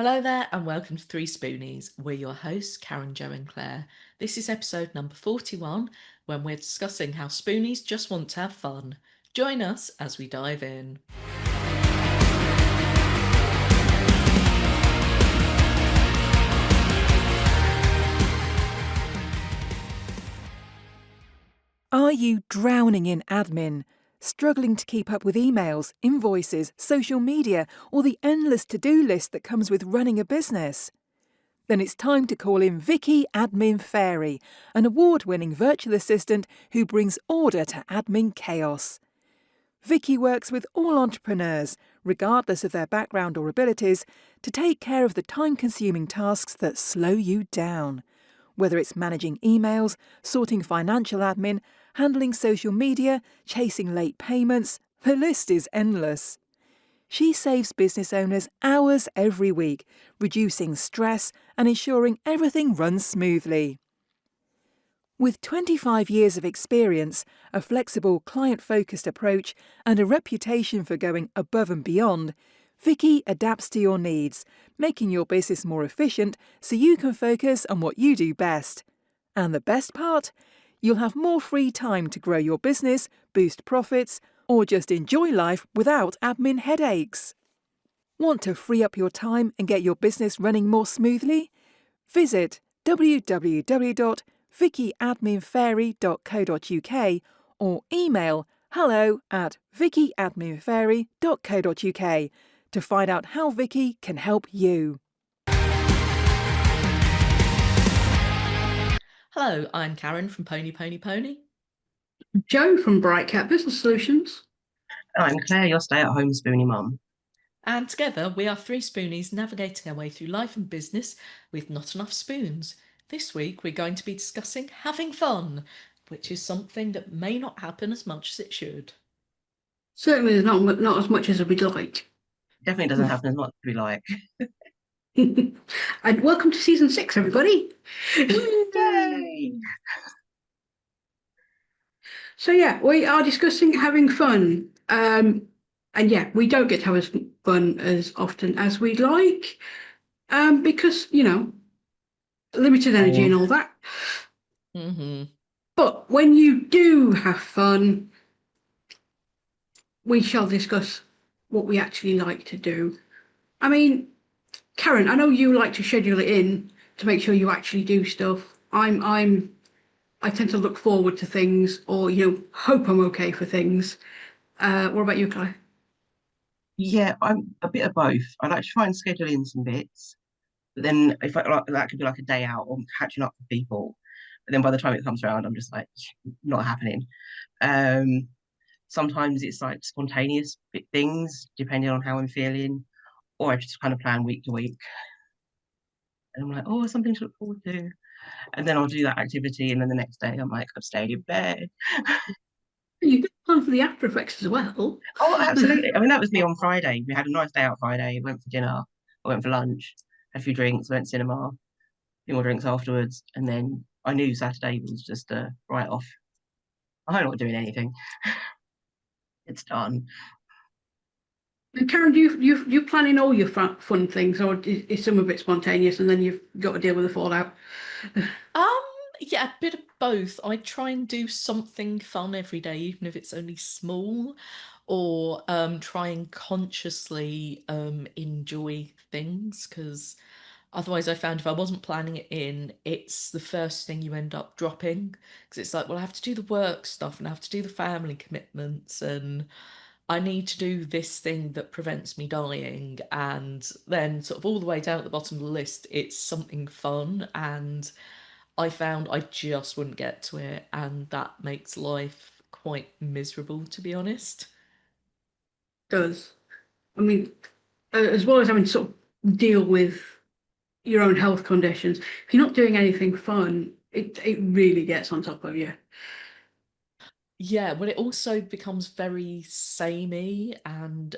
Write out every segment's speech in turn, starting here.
Hello there, and welcome to 3Spoonies. We're your hosts, Karen, Jo, and Claire. This is episode number 41, when we're discussing how Spoonies just want to have fun. Join us as we dive in. Are you drowning in admin? Struggling to keep up with emails, invoices, social media, or the endless to-do list that comes with running a business? Then it's time to call in Vicki Admin Fairy, an award-winning virtual assistant who brings order to admin chaos. Vicki works with all entrepreneurs, regardless of their background or abilities, to take care of the time-consuming tasks that slow you down. Whether it's managing emails, sorting financial admin, handling social media, chasing late payments, the list is endless. She saves business owners hours every week, reducing stress and ensuring everything runs smoothly. With 25 years of experience, a flexible, client-focused approach, and a reputation for going above and beyond, Vicki adapts to your needs, making your business more efficient so you can focus on what you do best. And the best part? You'll have more free time to grow your business, boost profits, or just enjoy life without admin headaches. Want to free up your time and get your business running more smoothly? Visit www.vickyadminfairy.co.uk or email hello@vickyadminfairy.co.uk to find out how Vicki can help you. Hello, I'm Karen from Pony Pony Pony. Jo from Bright Cat Business Solutions. I'm Claire, your stay-at-home Spoonie mum. And together we are 3Spoonies navigating our way through life and business with not enough spoons. This week we're going to be discussing having fun, which is something that may not happen as much as it should. Certainly there's not as much as we'd like. Definitely doesn't happen as much as we like. And welcome to season 6, everybody. Yay! So yeah, we are discussing having fun. And yeah, we don't get to have as fun as often as we'd like. Because, limited energy and all that. Mm-hmm. But when you do have fun, we shall discuss what we actually like to do. I mean, Karen, I know you like to schedule it in to make sure you actually do stuff. I tend to look forward to things or, hope I'm okay for things. What about you, Claire? Yeah, I'm a bit of both. I like to try and schedule in some bits, but then if that could be like a day out or catching up with people. But then by the time it comes around, I'm just like, not happening. Sometimes it's like spontaneous things, depending on how I'm feeling, or I just kind of plan week to week. And I'm like, oh, something to look forward to. And then I'll do that activity, and then the next day I'm like, I've stayed in bed. You get time for the after effects as well. Oh, absolutely. I mean, that was me on Friday. We had a nice day out Friday. Went for dinner. I went for lunch, had a few drinks, went to cinema, a few more drinks afterwards, and then I knew Saturday was just a write off. I'm not doing anything. It's done. And Karen, do you plan in all your fun things, or is some of it spontaneous and then you've got to deal with the fallout? Yeah, a bit of both. I try and do something fun every day, even if it's only small, or try and consciously enjoy things, because otherwise I found if I wasn't planning it in, it's the first thing you end up dropping, because it's like, well, I have to do the work stuff and I have to do the family commitments and I need to do this thing that prevents me dying. And then sort of all the way down at the bottom of the list, it's something fun. And I found I just wouldn't get to it, and that makes life quite miserable, to be honest. Does. I mean, as well as having to sort of deal with your own health conditions, if you're not doing anything fun, it really gets on top of you. Yeah, well, it also becomes very samey, and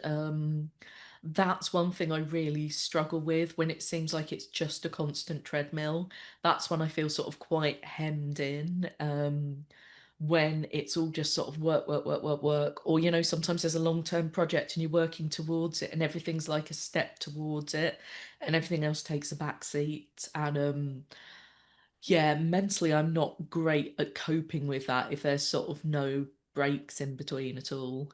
that's one thing I really struggle with when it seems like it's just a constant treadmill. That's when I feel sort of quite hemmed in. when it's all just sort of work, work, work, work, work. Or, sometimes there's a long-term project and you're working towards it and everything's like a step towards it and everything else takes a back seat. And yeah, mentally I'm not great at coping with that if there's sort of no breaks in between at all.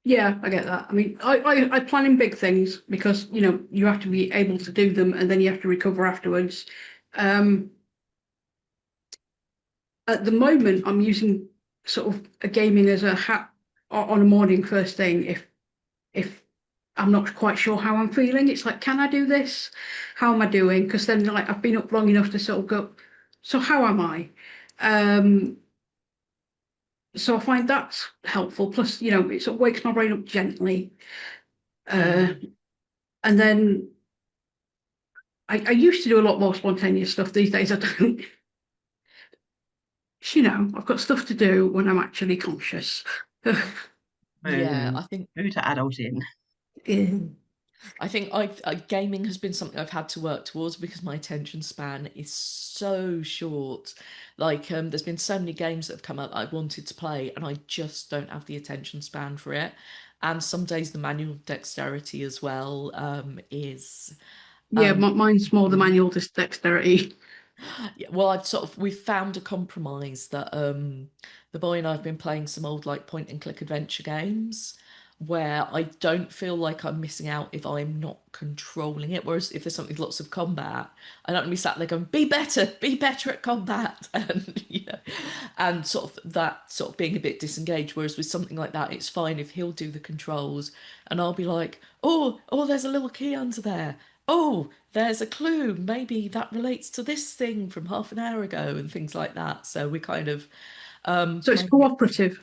Yeah, I get that. I mean, I plan in big things because, you have to be able to do them and then you have to recover afterwards. Um, at the moment, I'm using sort of a gaming as a hat on a morning first thing. If I'm not quite sure how I'm feeling, it's like, can I do this? How am I doing? Because then, like, I've been up long enough to sort of go, so how am I? Um, so I find that's helpful. Plus, it sort of wakes my brain up gently. Uh, Mm. and then I used to do a lot more spontaneous stuff. These days I don't. I've got stuff to do when I'm actually conscious. Yeah, Boo. Boo to adult in. Yeah. I think gaming has been something I've had to work towards because my attention span is so short. Like, there's been so many games that have come out that I wanted to play, and I just don't have the attention span for it. And some days the manual dexterity as well, is Yeah, um mine's more the manual dexterity. yeah, well, we've found a compromise that the boy and I've been playing some old like point and click adventure games where I don't feel like I'm missing out if I'm not controlling it. Whereas if there's something with lots of combat, I don't want to be sat there going, be better at combat and and sort of that sort of being a bit disengaged. Whereas with something like that, it's fine if he'll do the controls and I'll be like, oh, there's a little key under there. Oh, there's a clue. Maybe that relates to this thing from half an hour ago and things like that. So we're kind of So it's playing it. cooperative.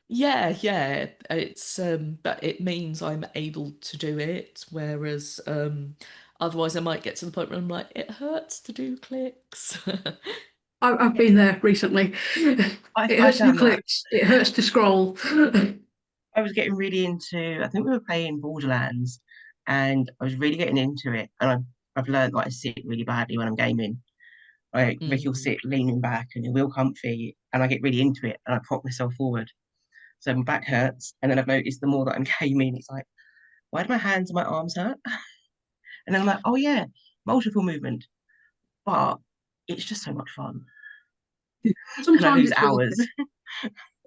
Yeah. It's but it means I'm able to do it, whereas otherwise I might get to the point where I'm like, it hurts to do clicks. I've been there recently. It I hurts to do found that clicks. It hurts to scroll. I was getting really into, I think we were playing Borderlands, and I was really getting into it. And I've learned that I sit really badly when I'm gaming. Like Ricky will Mm. sit leaning back and he'll real comfy, and I get really into it and I prop myself forward. So my back hurts. And then I've noticed the more that I'm gaming, it's like, why do my hands and my arms hurt? And then I'm like, oh yeah, multiple movement. But it's just so much fun. And I Sometimes lose it's worth hours. it.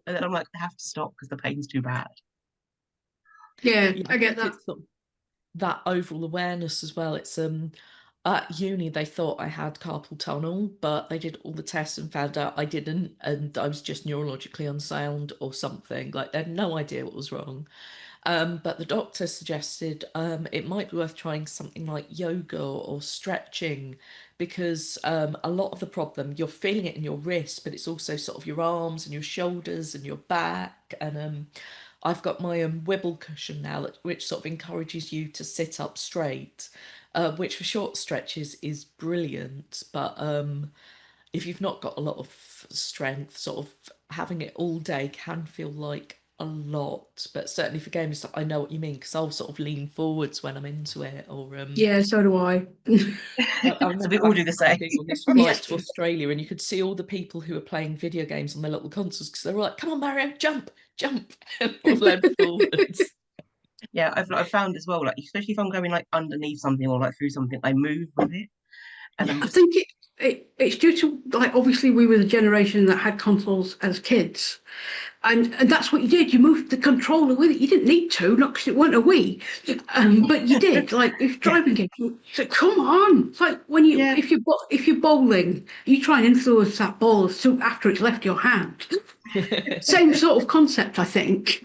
And then I'm like, I have to stop because the pain's too bad. Yeah, Yeah, I I get think that. it's sort of that overall awareness as well. It's at uni they thought I had carpal tunnel, but they did all the tests and found out I didn't, and I was just neurologically unsound or something. Like they had no idea what was wrong. But the doctor suggested it might be worth trying something like yoga or stretching because a lot of the problem, you're feeling it in your wrists, but it's also sort of your arms and your shoulders and your back. And I've got my wibble cushion now, which sort of encourages you to sit up straight, which for short stretches is brilliant. But if you've not got a lot of strength, sort of having it all day can feel like a lot. But certainly for gaming stuff, I know what you mean because I'll sort of lean forwards when I'm into it. Or Yeah, so do I. I So we remember all back do in the the day same. being on this Yeah. flight to Australia, and you could see all the people who were playing video games on their little consoles because they were like, "Come on, Mario, jump, jump!" and all led forwards. Yeah, I've found as well, like especially if I'm going like underneath something or like through something, I move with it, and I'm I Yeah. just think it's due to, like, obviously we were the generation that had consoles as kids. And that's what you did. You moved the controller with it. You didn't need to, not because it weren't a Wii, but you did. Like if yeah, driving game, so come on. It's like when you yeah, if you're bowling, you try and influence that ball so after it's left your hand. Same sort of concept, I think.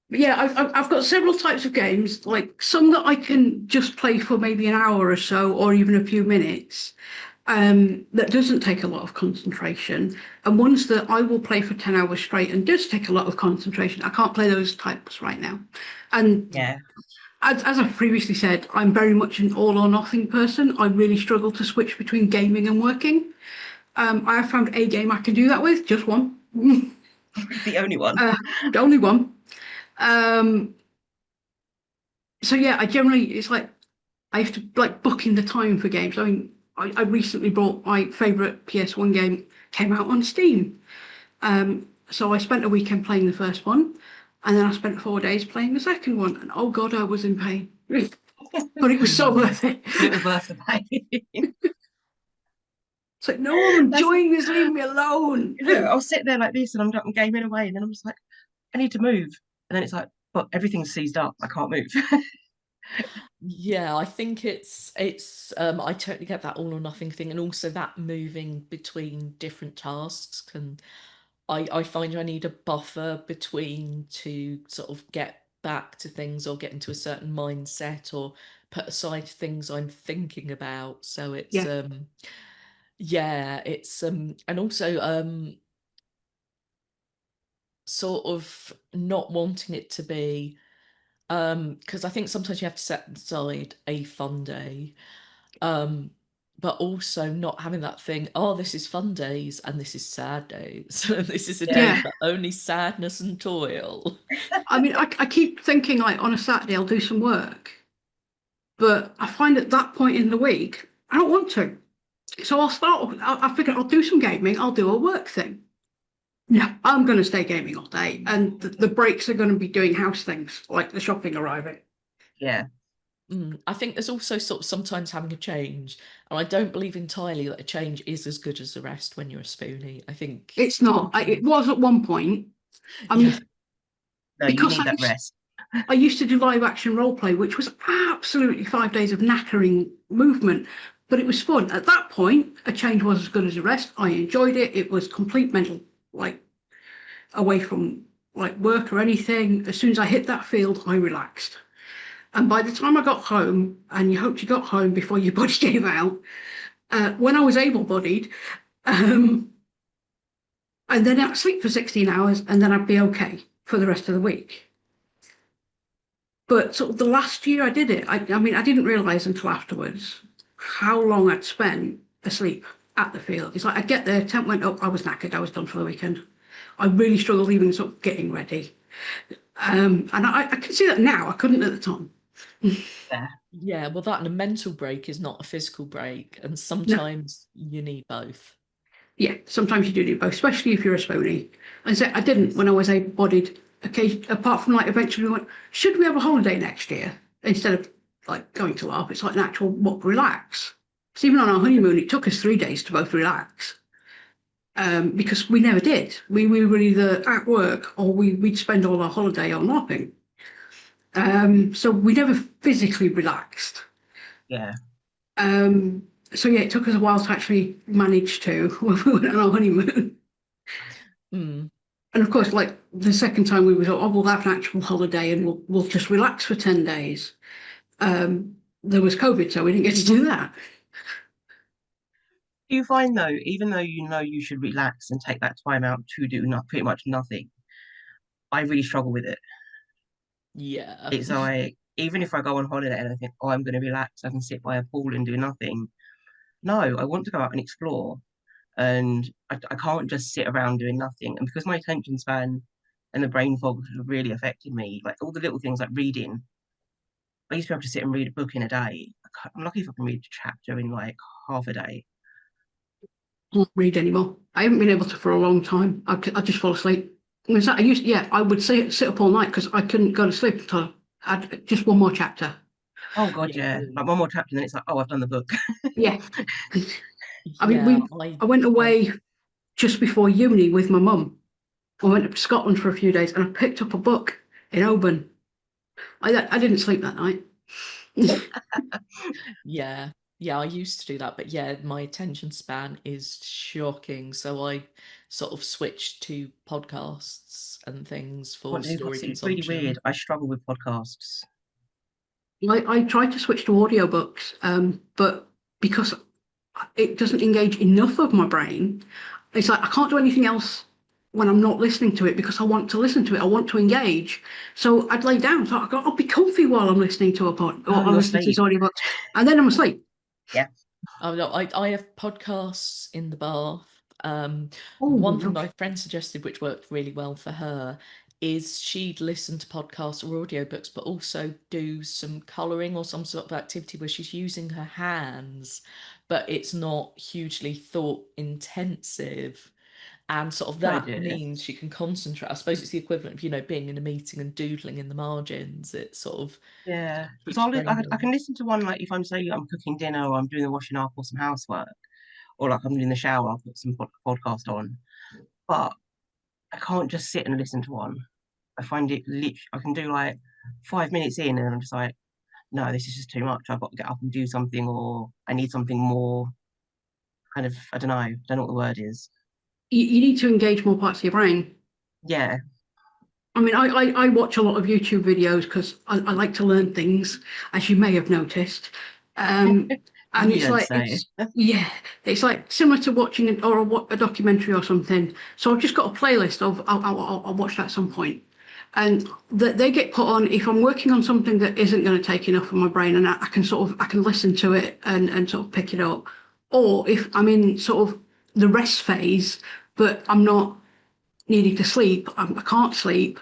But yeah, I've got several types of games, like some that I can just play for maybe an hour or so, or even a few minutes, that doesn't take a lot of concentration, and ones that I will play for 10 hours straight and does take a lot of concentration. I can't play those types right now. And yeah. as I've previously said, I'm very much an all or nothing person. I really struggle to switch between gaming and working. I have found a game I can do that with, just one. The only one. The only one. Um, so yeah, I generally, it's like I have to like book in the time for games. I mean, I recently bought my favourite PS1 game, came out on Steam. So I spent a weekend playing the first one, and then I spent 4 days playing the second one. And oh God, I was in pain. But it was so worth it. But it was worth the pain. It's like, no, I'm That's, enjoying this, leave me alone. I'll sit there like this and I'm gaming away, and then I'm just like, I need to move. And then it's like, but everything's seized up. I can't move. Yeah, I think it's I totally get that all or nothing thing, and also that moving between different tasks can I find I need a buffer between to sort of get back to things or get into a certain mindset or put aside things I'm thinking about. So it's Yeah, yeah, it's and also sort of not wanting it to be because I think sometimes you have to set aside a fun day. Um, but also not having that thing, oh, this is fun days and this is sad days. This is a day Yeah. yeah. for only sadness and toil. I mean, I keep thinking like on a Saturday I'll do some work, but I find at that point in the week I don't want to. So I figure I'll do some gaming, I'll do a work thing. No, I'm going to stay gaming all day, and the breaks are going to be doing house things like the shopping arriving. Yeah. I think there's also sort of sometimes having a change, and I don't believe entirely that a change is as good as the rest when you're a spoonie. I think It's not. It sometimes, was at one point. I yeah, mean, No, you because need that rest. I used to do live action role play, which was absolutely 5 days of knackering movement, but it was fun. At that point, a change was as good as the rest. I enjoyed it. It was complete mental, like away from like work or anything. As soon as I hit that field, I relaxed. And by the time I got home, and you hoped you got home before your body gave out, when I was able-bodied, um, and then I'd sleep for 16 hours, and then I'd be okay for the rest of the week. But sort of the last year I did it, I mean, I didn't realise until afterwards how long I'd spent asleep at the field. It's like I'd get there, tent went up, I was knackered, I was done for the weekend. I really struggled even sort of getting ready. And I can see that now, I couldn't at the time. Yeah. yeah. Well, that and a mental break is not a physical break, and No, sometimes you need both. yeah, sometimes you do need both, especially if you're a spoonie. I said I didn't when I was able-bodied. Occasion, apart from like eventually we went, should we have a holiday next year instead of like going to LARP? It's like an actual what relax. So even on our honeymoon, it took us 3 days to both relax because we never did. We were either at work or we'd spend all our holiday on LARPing. So we never physically relaxed. Yeah. Um, so yeah, it took us a while to actually manage to when we went on our honeymoon. Mm. And of course, like the second time we was, oh, we'll have an actual holiday and we'll just relax for 10 days. There was COVID, so we didn't get to do that. Do you find though, even though you know you should relax and take that time out to do not pretty much nothing, I really struggle with it. Yeah. It's like even if I go on holiday and I think, oh, I'm going to relax, I can sit by a pool and do nothing. No, I want to go out and explore, and I can't just sit around doing nothing. And because my attention span and the brain fog have really affected me, like all the little things like reading, I used to be able to sit and read a book in a day. I'm lucky if I can read a chapter in like half a day. I don't read anymore. I haven't been able to for a long time. I just fall asleep. In fact, yeah, I would sit up all night because I couldn't go to sleep until I had just one more chapter. Oh God, Yeah. yeah. Like one more chapter, and then it's like, oh, I've done the book. Yeah. I mean, Yeah. I went I away just before uni with my mum. I went up to Scotland for a few days and I picked up a book in Oban. I didn't sleep that night. Yeah. Yeah, I used to do that, but yeah, my attention span is shocking. So I sort of switched to podcasts and things for Can't do story podcasts. It's really weird. consumption. I struggle with podcasts. I tried to switch to audiobooks, but because it doesn't engage enough of my brain, it's like I can't do anything else when I'm not listening to it because I want to listen to it. I want to engage. So I'd lay down. So I'll be comfy while I'm listening to a pod Oh, or I'm you're listening to these asleep. audiobooks, and then I'm asleep. Yeah. Oh no, I have podcasts in the bath. Oh One thing no. my friend suggested, which worked really well for her, is she'd listen to podcasts or audiobooks, but also do some colouring or some sort of activity where she's using her hands, but it's not hugely thought intensive. And sort of Good that idea. means she can concentrate. I suppose it's the equivalent of, being in a meeting and doodling in the margins. It sort of Yeah, because keeps your brain I can going. listen to one like if I'm say I'm cooking dinner or I'm doing the washing up or some housework or like I'm doing the shower, I'll put some podcast on. But I can't just sit and listen to one. I find it literally I can do like 5 minutes in and I'm just like, no, this is just too much. I've got to get up and do something or I need something more kind of I don't know what the word is. You need to engage more parts of your brain. Yeah, I mean, I watch a lot of YouTube videos because I like to learn things, as you may have noticed. And you don't say. yeah, it's like similar to watching a documentary or something. So I've just got a playlist of I'll watch that at some point, and that they get put on if I'm working on something that isn't going to take enough of my brain, and I can I can listen to it and sort of pick it up, or if I'm in sort of the rest phase, but I'm not needing to sleep. I can't sleep,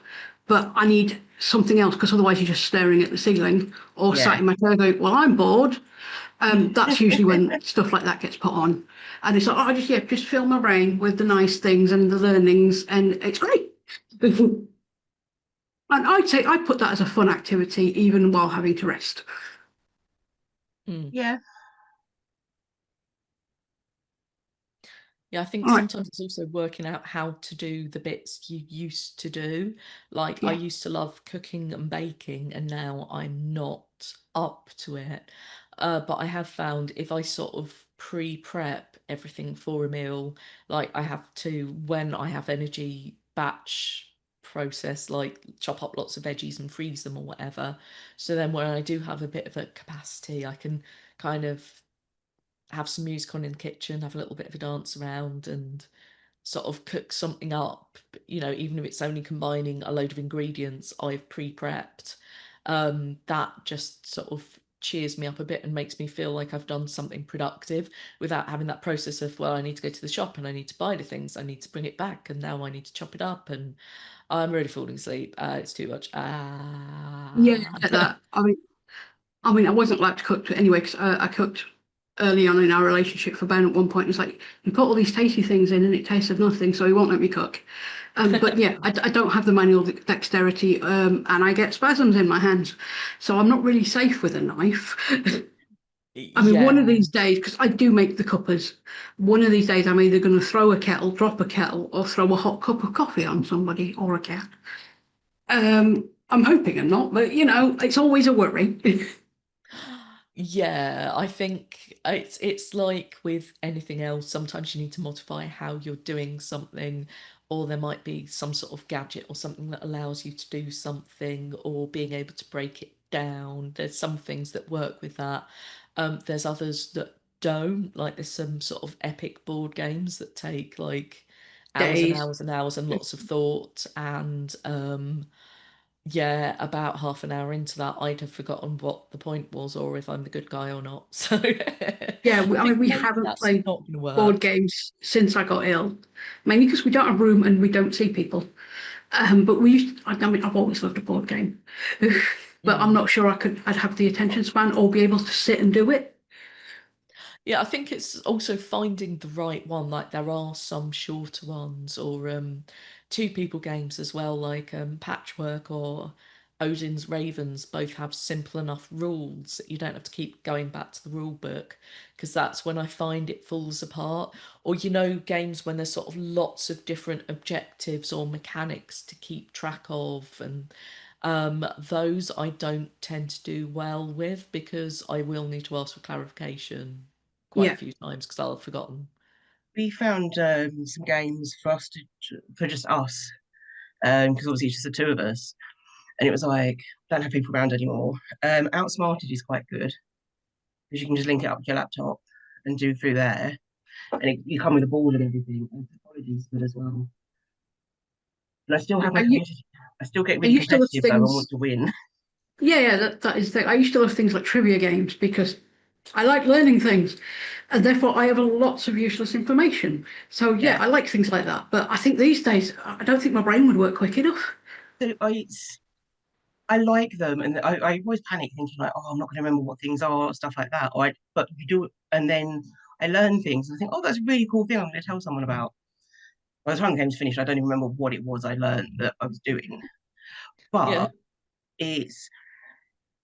but I need something else because otherwise you're just staring at the ceiling or sat Yeah. in my chair going, well, I'm bored. That's usually when stuff like that gets put on. And it's like, oh, just fill my brain with the nice things and the learnings, and it's great. And I'd say I put that as a fun activity, even while having to rest. Mm. Yeah. Yeah, I think All right. sometimes it's also working out how to do the bits you used to do. Like I Yeah. used to love cooking and baking, and now I'm not up to it. But I have found if I sort of pre-prep everything for a meal, like I have to, when I have energy, batch process, like chop up lots of veggies and freeze them or whatever. So then when I do have a bit of a capacity, I can kind of have some music on in the kitchen, have a little bit of a dance around, and sort of cook something up, even if it's only combining a load of ingredients I've pre-prepped. That just sort of cheers me up a bit and makes me feel like I've done something productive without having that process of, well, I need to go to the shop and I need to buy the things, I need to bring it back, and now I need to chop it up, and I'm really falling asleep. It's too much. Yeah, I get that. I wasn't allowed to cook anyway because I cooked early on in our relationship for Ben at one point. It's like, you put all these tasty things in and it tastes of nothing, so he won't let me cook. But yeah, I don't have the manual dexterity, and I get spasms in my hands, so I'm not really safe with a knife. I mean, one of Yeah. these days, because I do make the cuppers, one of these days I'm either going to throw a kettle, drop a kettle, or throw a hot cup of coffee on somebody or a cat. I'm hoping I'm not, but it's always a worry. Yeah, I think it's like with anything else. Sometimes you need to modify how you're doing something, or there might be some sort of gadget or something that allows you to do something, or being able to break it down. There's some things that work with that. There's others that don't. Like there's some sort of epic board games that take like hours and Days. hours and hours and lots of thought, and yeah, about half an hour into that, I'd have forgotten what the point was or if I'm the good guy or not. So Yeah, I I mean, think we maybe haven't that's played not going to board work. games since I got ill, mainly because we don't have room and we don't see people. But I mean, I've always loved a board game, but I'm Mm. not sure I'd have the attention span or be able to sit and do it. Yeah, I think it's also finding the right one. Like there are some shorter ones or two people games as well, like Patchwork or Odin's Ravens both have simple enough rules that you don't have to keep going back to the rule book, because that's when I find it falls apart. Or games when there's sort of lots of different objectives or mechanics to keep track of, and those I don't tend to do well with because I will need to ask for clarification quite a Yeah, few times because I'll have forgotten. We found some games for us for just us, because obviously it's just the two of us, and it was like don't have people around anymore. Outsmarted is quite good because you can just link it up with your laptop and do through there, and you come with a board and everything. And technology is good as well. But I still have my I, competitive. I still get I really used to love competitive though and things. want to win. Yeah, that is the thing. I used to love things like trivia games because I like learning things, and therefore I have lots of useless information. So yeah, Yeah, I like things like that. But I think these days I don't think my brain would work quick enough. So I like them, and I always panic thinking like, oh, I'm not going to remember what things are, stuff like that. But you do, and then I learn things and I think, oh, that's a really cool thing. I'm going to tell someone about. By the time the game's finished, I don't even remember what it was I learned that I was doing. Yeah. But it's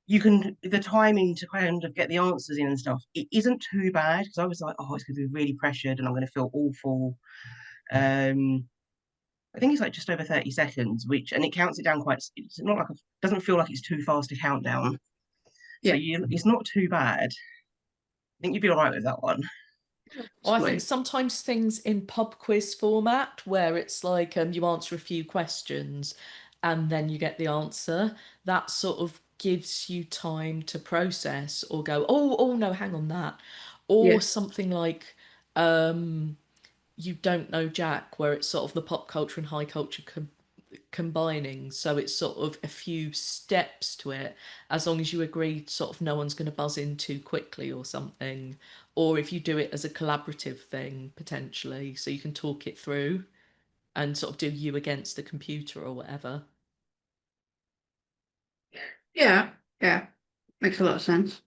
you can the timing to kind of get the answers in and stuff. It isn't too bad because I was like, oh, it's going to be really pressured and I'm going to feel awful. Um, I think it's like just over 30 seconds, which and it counts it down quite. It's not like doesn't feel like it's too fast to count down. So Yeah, it's not too bad. I think you'd be all right with that one. Or I think sweet. sometimes things in pub quiz format where it's like you answer a few questions and then you get the answer, that sort of gives you time to process or go, oh no, hang on that. Or Yeah, something like um, you don't know Jack, where it's sort of the pop culture and high culture combining. So it's sort of a few steps to it, as long as you agree, sort of no one's going to buzz in too quickly or something. Or if you do it as a collaborative thing, potentially, so you can talk it through and sort of do you against the computer or whatever. yeah, yeah. Makes a lot of sense.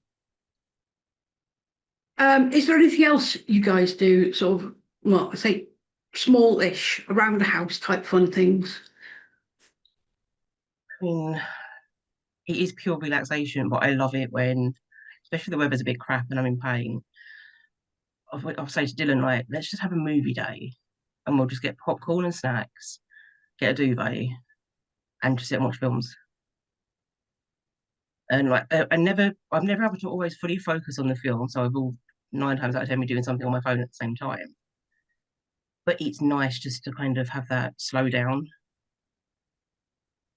Is there anything else you guys do, sort of, well, I say small-ish, around the house type fun things? I mean, it is pure relaxation, but I love it when, especially if the weather's a bit crap and I'm in pain. I'll say to Dylan, like, let's just have a movie day and we'll just get popcorn and snacks, get a duvet, and just sit and watch films. And like, I'm never able to always fully focus on the film, so I will 9 times out of 10 be doing something on my phone at the same time. But it's nice just to kind of have that slow down.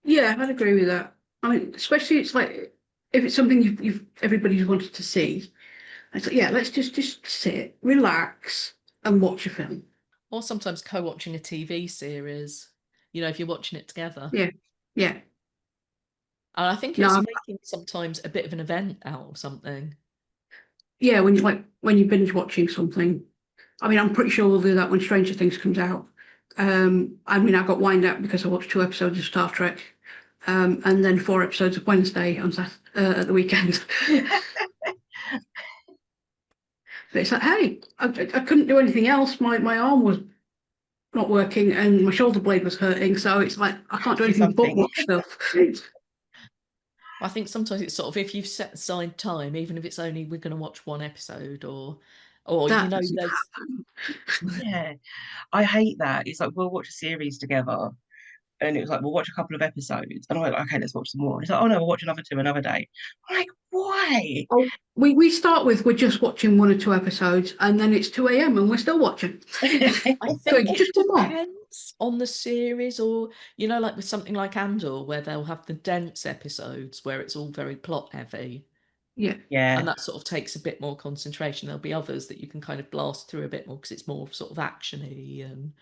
Yeah, I'd agree with that. I mean, especially it's like if it's something you've everybody's wanted to see. It's like, yeah, let's just sit, relax, and watch a film. Or sometimes co-watching a TV series, if you're watching it together. Yeah, yeah. And I think it's No, making sometimes a bit of an event out of something. yeah. When you binge watching something, I mean, I'm pretty sure we'll do that when Stranger Things comes out. I mean, I got wind up because I watched 2 episodes of Star Trek, and then 4 episodes of Wednesday on at the weekend. But it's like, hey, I couldn't do anything else. My arm was not working and my shoulder blade was hurting. So it's like, I can't do Do anything but something. watch stuff. I think sometimes it's sort of if you've set aside time, even if it's only we're going to watch one episode or That doesn't there's happen. Yeah, I hate that. It's like we'll watch a series together, and it was like we'll watch a couple of episodes, and I'm like, okay, let's watch some more. And it's like, oh no, we'll watch another two another day. I'm like, why? Oh, we start with we're just watching 1 or 2 episodes and then it's 2 a.m. and we're still watching. I Going, think just it one more. depends on the series, or like with something like Andor, where they'll have the dense episodes where it's all very plot heavy, Yeah. and Yeah, that sort of takes a bit more concentration. There'll be others that you can kind of blast through a bit more because it's more sort of actiony. And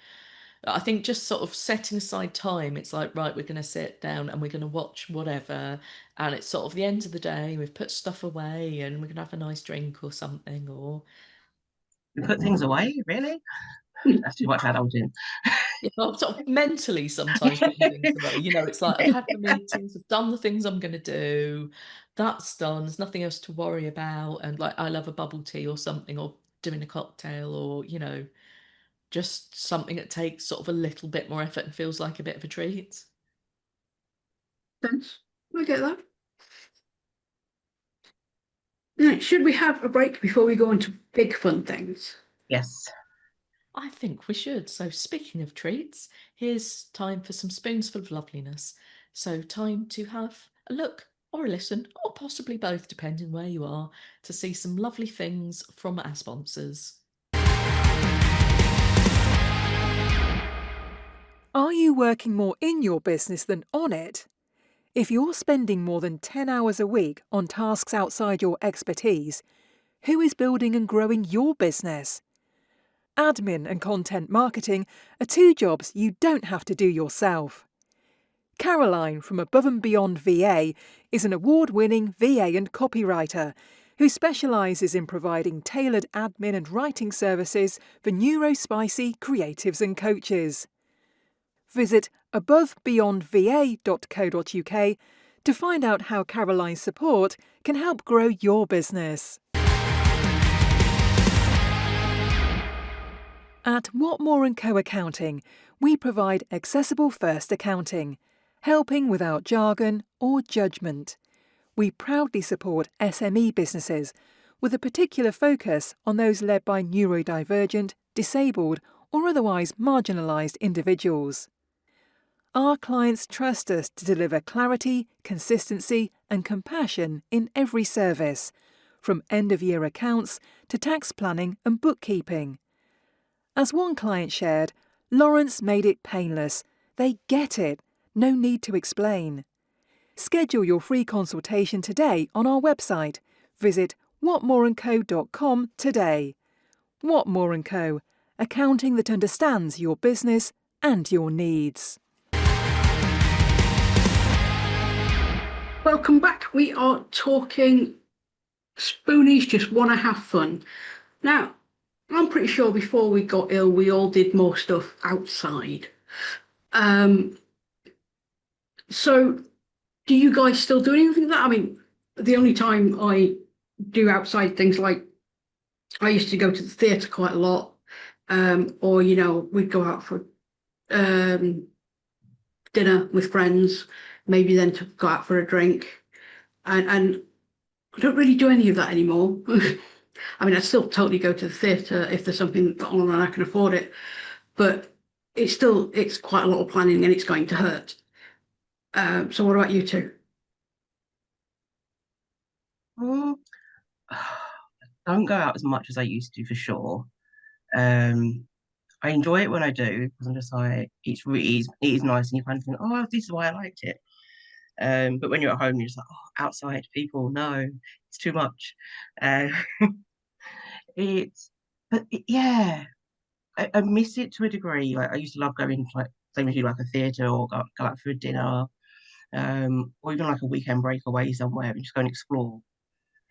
I think just sort of setting aside time, it's like, right, we're going to sit down and we're going to watch whatever, and it's sort of the end of the day. We've put stuff away, and we're going to have a nice drink or something, or we put things away, really? That's too much adulting. I'm sort of mentally sometimes putting things away. It's like I've had my meetings, I've done the things I'm going to do, that's done, there's nothing else to worry about. And like, I love a bubble tea or something, or doing a cocktail, or, just something that takes sort of a little bit more effort and feels like a bit of a treat. Sense. I get that. Right, should we have a break before we go into big fun things? Yes. I think we should. So, speaking of treats, here's time for some spoonsful of loveliness. So, time to have a look or a listen, or possibly both, depending where you are, to see some lovely things from our sponsors. Are you working more in your business than on it? If you're spending more than 10 hours a week on tasks outside your expertise, who is building and growing your business? Admin and content marketing are two jobs you don't have to do yourself. Caroline from Above and Beyond VA is an award-winning VA and copywriter who specialises in providing tailored admin and writing services for neurospicy creatives and coaches. visit abovebeyondva.co.uk to find out how Caroline's support can help grow your business. At Whatmore & Co Accounting, we provide accessible first accounting, helping without jargon or judgment. We proudly support SME businesses with a particular focus on those led by neurodivergent, disabled or otherwise marginalised individuals. Our clients trust us to deliver clarity, consistency and compassion in every service, from end-of-year accounts to tax planning and bookkeeping. As one client shared, Lawrence made it painless. They get it. No need to explain. Schedule your free consultation today on our website. Visit whatmoreandco.com today. Whatmore & Co. Accounting that understands your business and your needs. Welcome back. We are talking Spoonies just want to have fun. Now, I'm pretty sure before we got ill, we all did more stuff outside. So do you guys still do anything like that? I mean, the only time I do outside things, like I used to go to the theatre quite a lot, or, you know, we'd go out for dinner with friends, maybe then to go out for a drink. And I don't really do any of that anymore. I mean, I still totally go to the theatre if there's something on and I can afford it, but it's quite a lot of planning and it's going to hurt. So what about you two? Mm, I don't go out as much as I used to, for sure. I enjoy it when I do, because I'm just like, it is nice, and you kind of think, oh, this is why I liked it. But when you're at home, you're just like, oh, outside people, no, it's too much. Uh, yeah, I miss it to a degree. Like, I used to love going to, like, same as you, like a theatre, or go out for a dinner, or even like a weekend break away somewhere and just go and explore.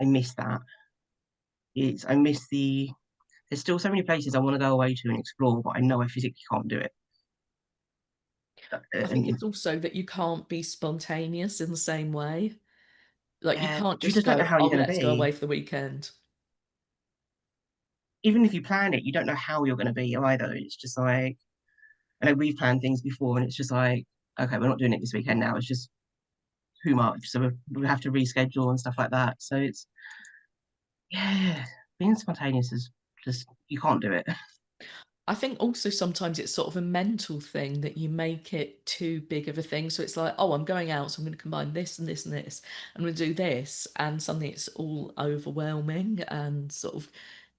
I miss that. I miss there's still so many places I want to go away to and explore, but I know I physically can't do it. I think And it's also that you can't be spontaneous in the same way. Like, you yeah, can't you just just don't know go, how oh, you're going to let's go away be. for the weekend. Even if you plan it, you don't know how you're going to be either. It's just like, I know we've planned things before, and it's just like, okay, we're not doing it this weekend now. It's just too much, so we have to reschedule and stuff like that. So it's, yeah, being spontaneous is just, you can't do it. I think also sometimes it's sort of a mental thing that you make it too big of a thing. So it's like, oh, I'm going out, so I'm going to combine this and this and this. I'm going to do this. And suddenly it's all overwhelming, and sort of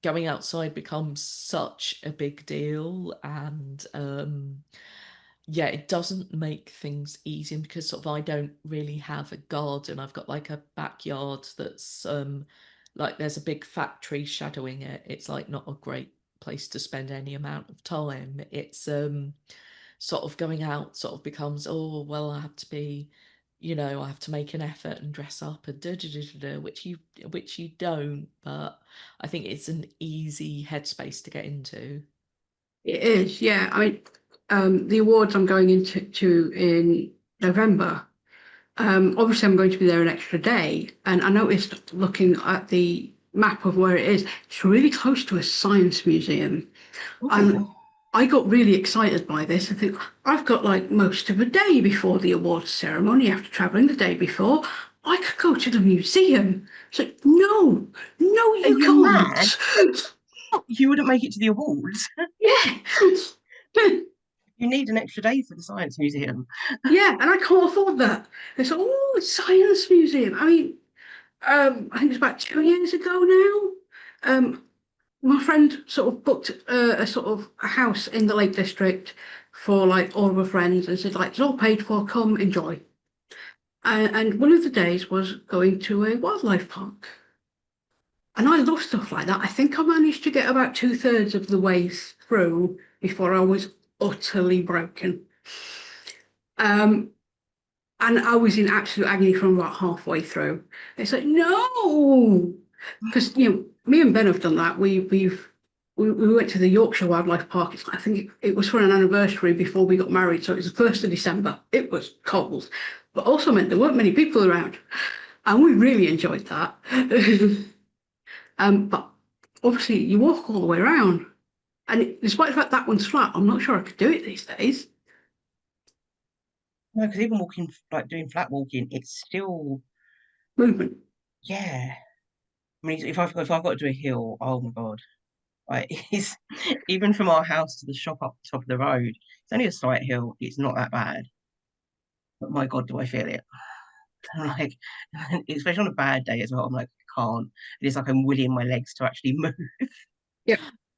going outside becomes such a big deal. And yeah, it doesn't make things easy, because sort of I don't really have a garden. I've got like a backyard that's like there's a big factory shadowing it. It's like not a great place to spend any amount of time. It's sort of going out sort of becomes, oh well, I have to be, you know, I have to make an effort and dress up and which you don't, but I think it's an easy headspace to get into. It is, yeah. I mean, the awards I'm going into in November. Obviously, I'm going to be there an extra day, and I noticed looking at the map of where it is, it's really close to a science museum. And Ooh. I got really excited by this. I think I've got like most of a day before the awards ceremony after traveling the day before. I could go to the museum. So no, no, Are you you mad? can't. You wouldn't make it to the awards. Yeah. You need an extra day for the science museum. Yeah, and I can't afford that. They said, oh, it's science museum. I mean, I think it's about 2 years ago now. My friend sort of booked a sort of a house in the Lake District for like all of her friends and said, like, it's all paid for, come enjoy. And one of the days was going to a wildlife park. And I love stuff like that. I think I managed to get about 2/3 of the way through before I was utterly broken. Um, and I was in absolute agony from about halfway through. It's like, no, because you know, me and Ben have done that. We've we went to the Yorkshire Wildlife Park. I think it was for an anniversary before we got married, so it was the 1st of December. It was cold, but also meant there weren't many people around, and we really enjoyed that. But obviously, you walk all the way around, and despite the fact that one's flat, I'm not sure I could do it these days. No, because even walking, like doing flat walking, it's still, Movement. yeah. I mean, if I've got to do a hill, oh my God. Like, it's even from our house to the shop up the top of the road, it's only a slight hill. It's not that bad. But my God, do I feel it? I'm like, especially on a bad day as well. I'm like, I can't. It's like I'm willing my legs to actually move. Yeah.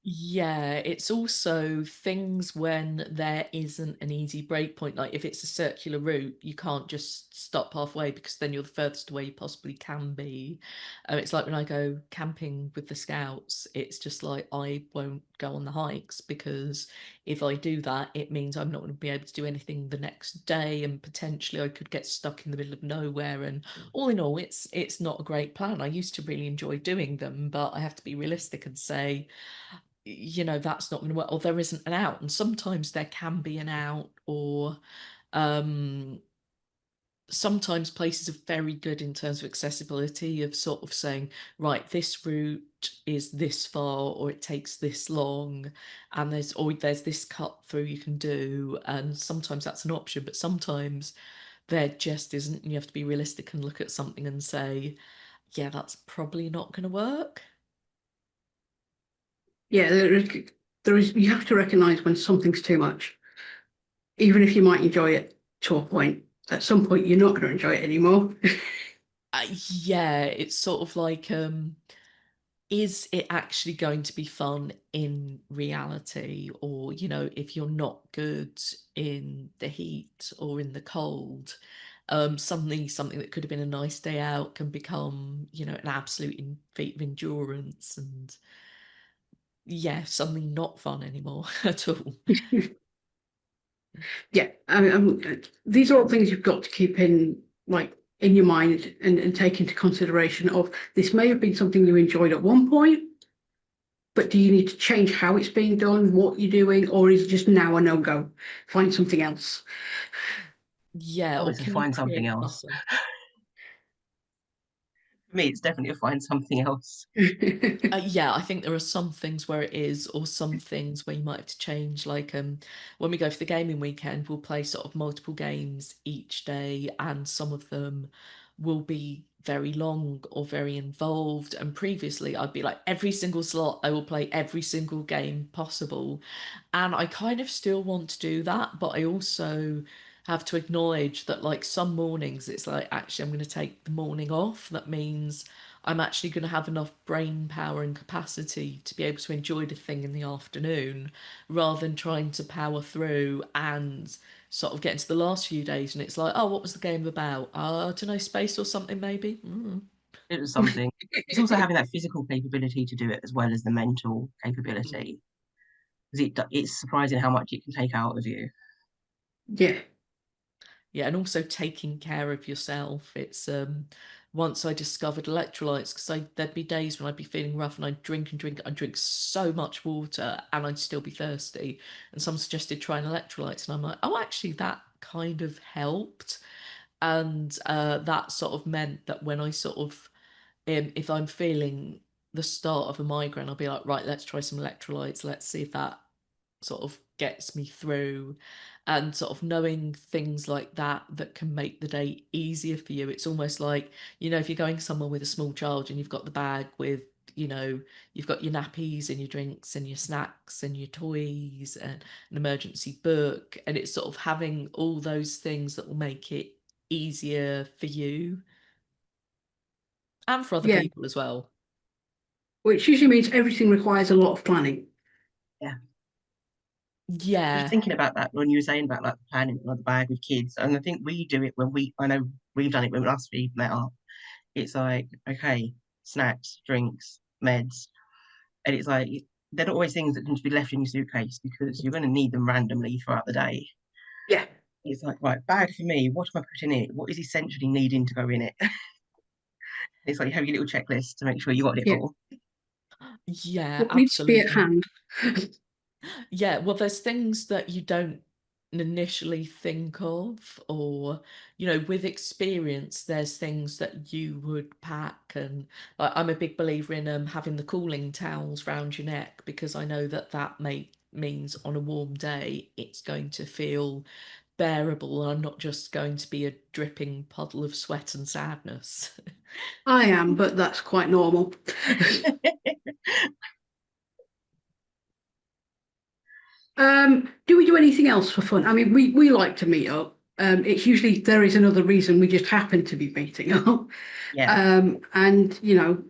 Yeah, it's also things when there isn't an easy break point. Like if it's a circular route, you can't just stop halfway because then you're the furthest away you possibly can be. It's like when I go camping with the scouts, it's just like I won't go on the hikes because if I do that, it means I'm not going to be able to do anything the next day, and potentially I could get stuck in the middle of nowhere. And all in all, it's not a great plan. I used to really enjoy doing them, but I have to be realistic and say, that's not going to work, or there isn't an out. And sometimes there can be an out, or um sometimes places are very good in terms of accessibility, of sort of saying, right, this route is this far or it takes this long, and there's this cut through you can do, and sometimes that's an option, but sometimes there just isn't, and you have to be realistic and look at something and say, yeah, that's probably not going to work. Yeah, there is. You have to recognise when something's too much, even if you might enjoy it to a point. At some point, you're not going to enjoy it anymore. Yeah, it's sort of like, is it actually going to be fun in reality? Or, if you're not good in the heat or in the cold, suddenly something that could have been a nice day out can become, an absolute feat of endurance, and yeah, suddenly not fun anymore at all. Yeah, these are all things you've got to keep in your mind and take into consideration of this may have been something you enjoyed at one point, but do you need to change how it's being done, what you're doing, or is it just now a no-go? Find something else. Yeah, Oh, or it's a can you find something create else. buffer? For me, it's definitely a find something else. Yeah, I think there are some things where it is, or some things where you might have to change. Like when we go for the gaming weekend, we'll play sort of multiple games each day, and some of them will be very long or very involved. And previously, I'd be like, every single slot, I will play every single game possible. And I kind of still want to do that, but I also have to acknowledge that, like, some mornings, it's like, actually, I'm going to take the morning off. That means I'm actually going to have enough brain power and capacity to be able to enjoy the thing in the afternoon, rather than trying to power through and sort of get into the last few days. And it's like, oh, what was the game about? I don't know, space or something, maybe. It was something. It's also having that physical capability to do it as well as the mental capability. Because it's surprising how much it can take out of you. Yeah, Yeah, and also taking care of yourself. It's once I discovered electrolytes, because there'd be days when I'd be feeling rough and I'd drink and drink. I'd drink so much water and I'd still be thirsty. And someone suggested trying electrolytes, and I'm like, oh, actually, that kind of helped. And that sort of meant that when I sort of, if I'm feeling the start of a migraine, I'll be like, right, let's try some electrolytes. Let's see if that sort of gets me through. And sort of knowing things like that that can make the day easier for you. It's almost like, if you're going somewhere with a small child and you've got the bag with, you've got your nappies and your drinks and your snacks and your toys and an emergency book, and it's sort of having all those things that will make it easier for you and for other yeah, people as well. which usually means everything requires a lot of planning. Yeah. Just Yeah. thinking about that when you were saying about like planning another bag with kids, and I think we do it when I know we've done it when last we met up. It's like, okay, snacks, drinks, meds, and it's like they're not always things that can just be left in your suitcase because you're going to need them randomly throughout the day. Yeah, It's like, right, bag for me. What am I putting in it? What is essentially needing to go in it? It's like you have your little checklist to make sure you got it yeah. all. Yeah, What needs to be at absolutely. hand? Yeah, well, there's things that you don't initially think of, or, with experience, there's things that you would pack. And I'm a big believer in having the cooling towels round your neck, because I know that means on a warm day, it's going to feel bearable. And I'm not just going to be a dripping puddle of sweat and sadness. I am, but that's quite normal. Do we do anything else for fun? I mean, we like to meet up. It's usually there is another reason we just happen to be meeting up. Yeah, And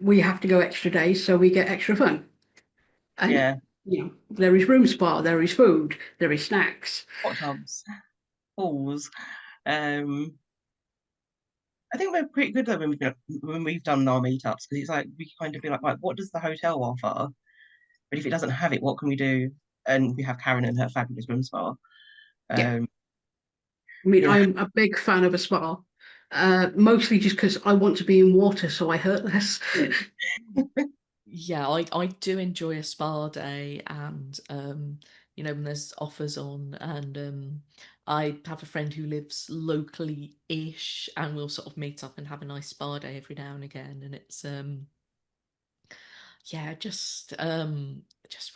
we have to go extra days, so we get extra fun. And yeah. there is room spa, there is food, there is snacks. Hot tubs, pools. Um, I think we're pretty good though when we've done our meetups, because it's like we kind of be like, right, what does the hotel offer? But if it doesn't have it, what can we do? And we have Karen and her fabulous room spa. Yeah, Um, I mean, yeah, I'm a big fan of a spa, mostly just because I want to be in water, so I hurt less. Yeah, I do enjoy a spa day, and when there's offers on, and I have a friend who lives locally-ish, and we'll sort of meet up and have a nice spa day every now and again, and it's yeah, just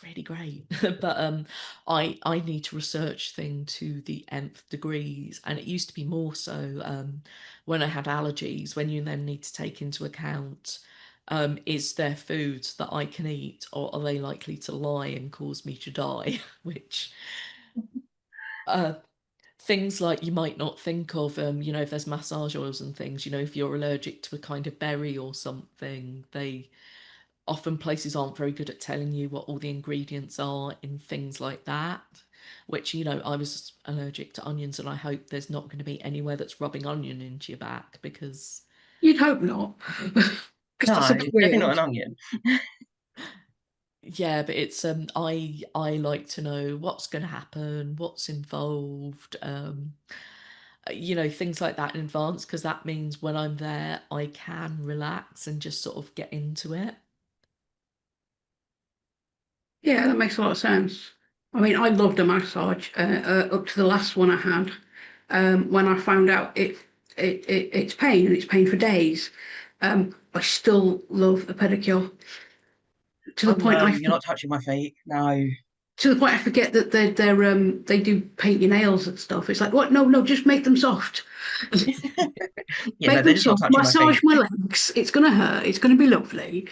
really great. But I need to research thing to the nth degrees, and it used to be more so when I had allergies, when you then need to take into account, is there foods that I can eat, or are they likely to lie and cause me to die? Which uh things like you might not think of, if there's massage oils and things, if you're allergic to a kind of berry or something, they often places aren't very good at telling you what all the ingredients are in things like that. Which, I was allergic to onions, and I hope there's not going to be anywhere that's rubbing onion into your back, because, You'd hope not, because that's no, a bit definitely not weird. an onion. yeah, but it's I like to know what's going to happen, what's involved, things like that in advance, because that means when I'm there, I can relax and just sort of get into it. Yeah, that makes a lot of sense. I mean, I loved a massage up to the last one I had. When I found out it's pain and it's pain for days. I still love a pedicure to the Oh point no, you're not touching my feet. No. I forget that they do paint your nails and stuff. It's like, what? No, no, just make them soft. Yeah, no, Make they're them just not soft. touching my Massage feet. my legs. It's gonna hurt. It's gonna be lovely.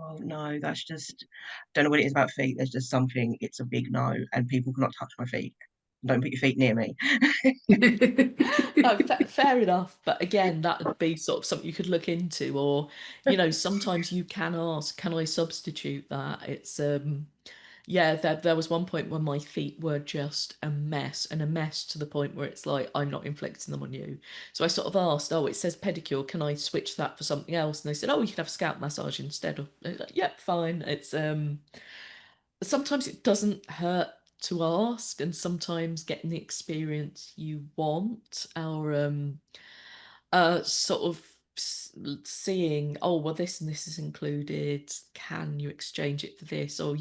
Oh no, that's just, don't know what it is about feet. There's just something, it's a big no, and people cannot touch my feet. Don't put your feet near me. No, fair enough. But again, that would be sort of something you could look into, or, sometimes you can ask, can I substitute that? It's yeah, there was one point when my feet were just a mess, and a mess to the point where it's like, I'm not inflicting them on you. So I sort of asked, oh, it says pedicure, can I switch that for something else? And they said, oh, you could have scalp massage instead of. I was like, yep, fine. It's sometimes it doesn't hurt to ask, and sometimes getting the experience you want, or sort of seeing, oh, well, this and this is included, can you exchange it for this? Or,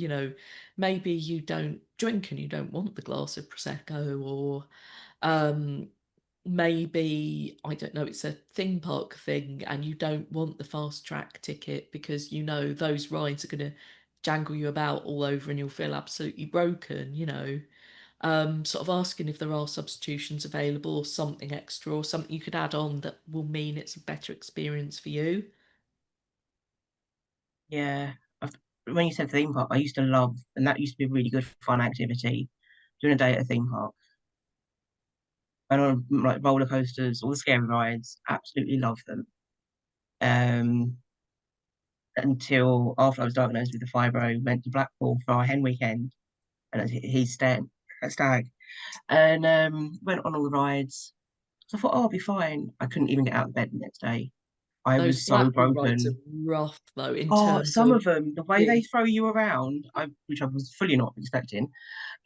maybe you don't drink and you don't want the glass of prosecco, or um maybe, I don't know, it's a theme park thing and you don't want the fast track ticket, because those rides are going to jangle you about all over and you'll feel absolutely broken. Sort of asking if there are substitutions available, or something extra, or something you could add on that will mean it's a better experience for you. Yeah. I've, when you said theme park, I used to love, and that used to be a really good fun activity, doing a day at a theme park. And on like roller coasters, all the scary rides, absolutely love them. Um, until after I was diagnosed with the fibro, went to Blackpool for our hen weekend, and he's a stag, and went on all the rides. So I thought, oh, I'll be fine. I couldn't even get out of bed the next day. I Those was so Blackpool rides are broken. rough, though, in Oh, terms some of of them, the way they being. throw you around, which I was fully not expecting.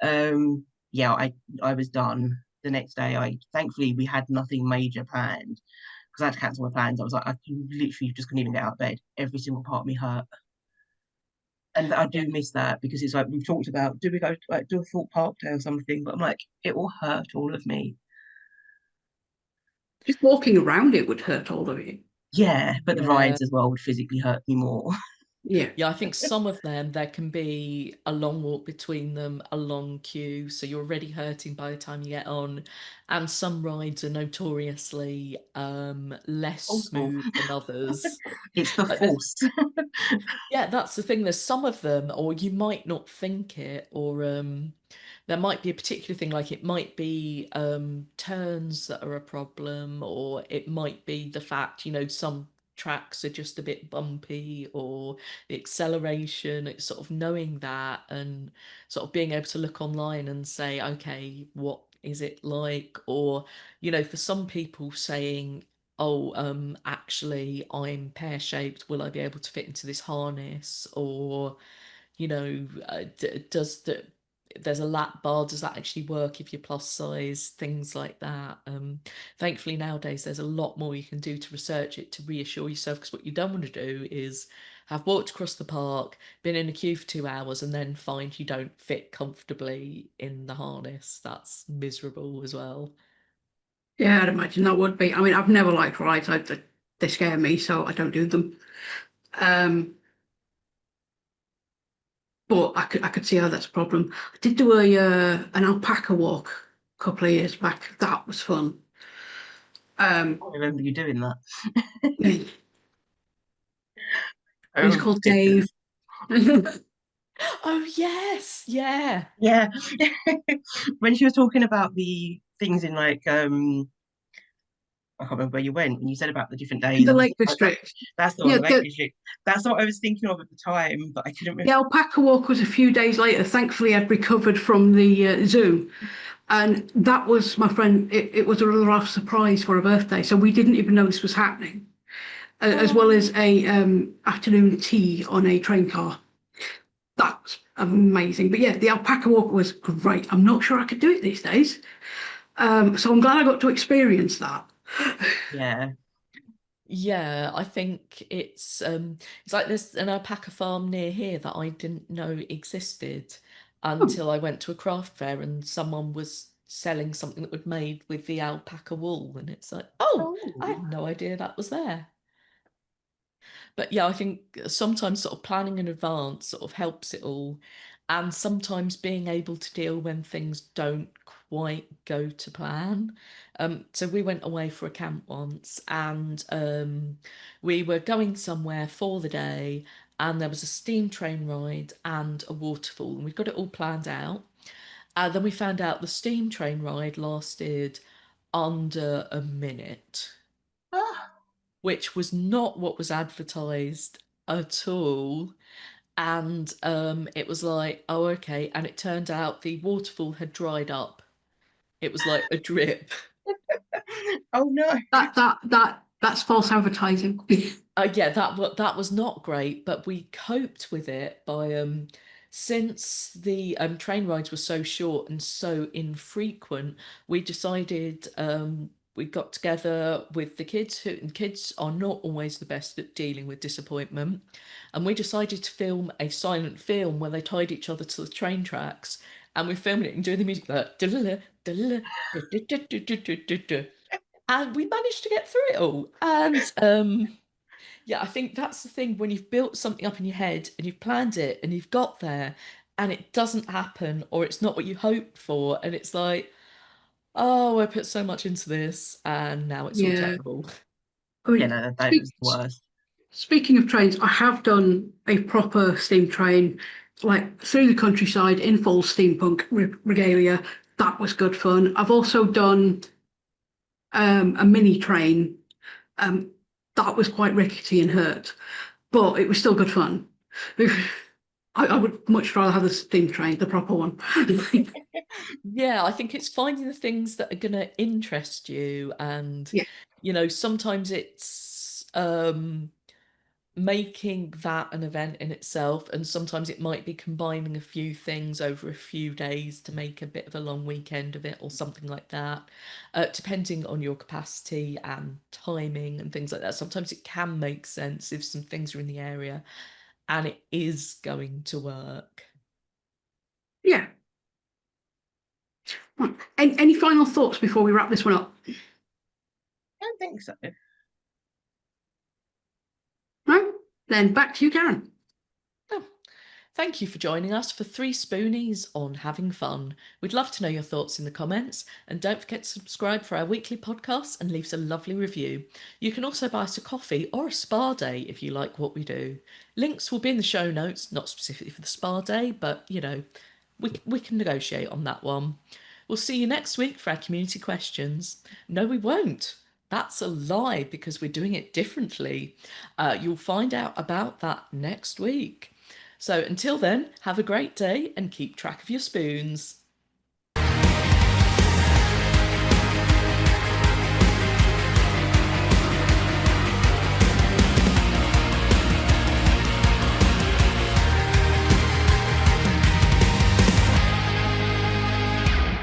Yeah, I was done. The next day, I thankfully we had nothing major planned, because I had to cancel my plans. I was like, I literally just couldn't even get out of bed. Every single part of me hurt. And I do miss that because it's like we've talked about, do we go to, like, do a Thought Park Day or something? But I'm like, it will hurt all of me. Just walking around it would hurt all of you. Yeah, but the Yeah. rides as well would physically hurt me more. Yeah. Yeah, I think some of them, there can be a long walk between them, a long queue, so you're already hurting by the time you get on. And some rides are notoriously less Awful. smooth than others. It's the Like there's, force. yeah, that's the thing. There's some of them, or you might not think it, or there might be a particular thing, like it might be turns that are a problem, or it might be the fact, some tracks are just a bit bumpy, or the acceleration. It's sort of knowing that and sort of being able to look online and say, okay, what is it like? Or, for some people saying, oh, actually, I'm pear-shaped. Will I be able to fit into this harness? Or, there's a lap bar. Does that actually work if you're plus size? Things like that. Thankfully, nowadays, there's a lot more you can do to research it to reassure yourself. Because what you don't want to do is have walked across the park, been in a queue for 2 hours, and then find you don't fit comfortably in the harness. That's miserable as well. Yeah, I'd imagine that would be. I mean, I've never liked rides. They scare me, so I don't do them. Um, but I could see how that's a problem. I did do an alpaca walk a couple of years back. That was fun. Um, I remember you doing that. it was Oh called Dave. goodness. Oh, yes. Yeah. Yeah. When she was talking about the things in like I can't remember where you went, and you said about the different In days. the I was Lake just like, that, District. that's the one, Yeah, the Lake District. That's what I was thinking of at the time, but I couldn't the remember. alpaca walk was a few days later. Thankfully, I'd recovered from the zoo. And that was my friend. It was a rather off surprise for a birthday. So we didn't even know this was happening, as well Oh, as a afternoon tea on a train car. That's amazing. But yeah, the alpaca walk was great. I'm not sure I could do it these days. So I'm glad I got to experience that. yeah. Yeah, I think it's like there's an alpaca farm near here that I didn't know existed Oh, until I went to a craft fair and someone was selling something that was made with the alpaca wool, and it's like, oh, I Oh, had no idea that was there. But yeah, I think sometimes sort of planning in advance sort of helps it all. And sometimes being able to deal when things don't quite go to plan. So we went away for a camp once and we were going somewhere for the day and there was a steam train ride and a waterfall and we got it all planned out. And then we found out the steam train ride lasted under a minute, ah, which was not what was advertised at all. And it was like, oh, okay. And it turned out the waterfall had dried up. It was like a drip. oh no. that's false advertising. Yeah, that was not great, but we coped with it by since the train rides were so short and so infrequent, we decided we got together with the kids who and kids are not always the best at dealing with disappointment, and we decided to film a silent film where they tied each other to the train tracks, and we filmed it and doing the music like and we managed to get through it all. And yeah, I think that's the thing when you've built something up in your head and you've planned it and you've got there and it doesn't happen or it's not what you hoped for and it's like, oh, I put so much into this and now it's all Yeah. terrible. I Yeah, mean, no, that was the worst. speaking of trains, I have done a proper steam train, like through the countryside in full steampunk regalia. That was good fun. I've also done a mini train. Um, that was quite rickety and hurt, but it was still good fun. I would much rather have the steam train, the proper one. Yeah, I think it's finding the things that are going to interest you and Yeah, sometimes it's making that an event in itself, and sometimes it might be combining a few things over a few days to make a bit of a long weekend of it or something like that, depending on your capacity and timing and things like that. Sometimes it can make sense if some things are in the area and it is going to work. Yeah. Right. Any final thoughts before we wrap this one up? I don't think so. No? Then back to you, Karen. Oh, thank you for joining us for 3Spoonies on having fun. We'd love to know your thoughts in the comments, and don't forget to subscribe for our weekly podcasts and leave us a lovely review. You can also buy us a coffee or a spa day if you like what we do. Links will be in the show notes, not specifically for the spa day, but you know, we can negotiate on that one. We'll see you next week for our community questions. No, we won't. That's a lie because we're doing it differently. You'll find out about that next week. So until then, have a great day and keep track of your spoons.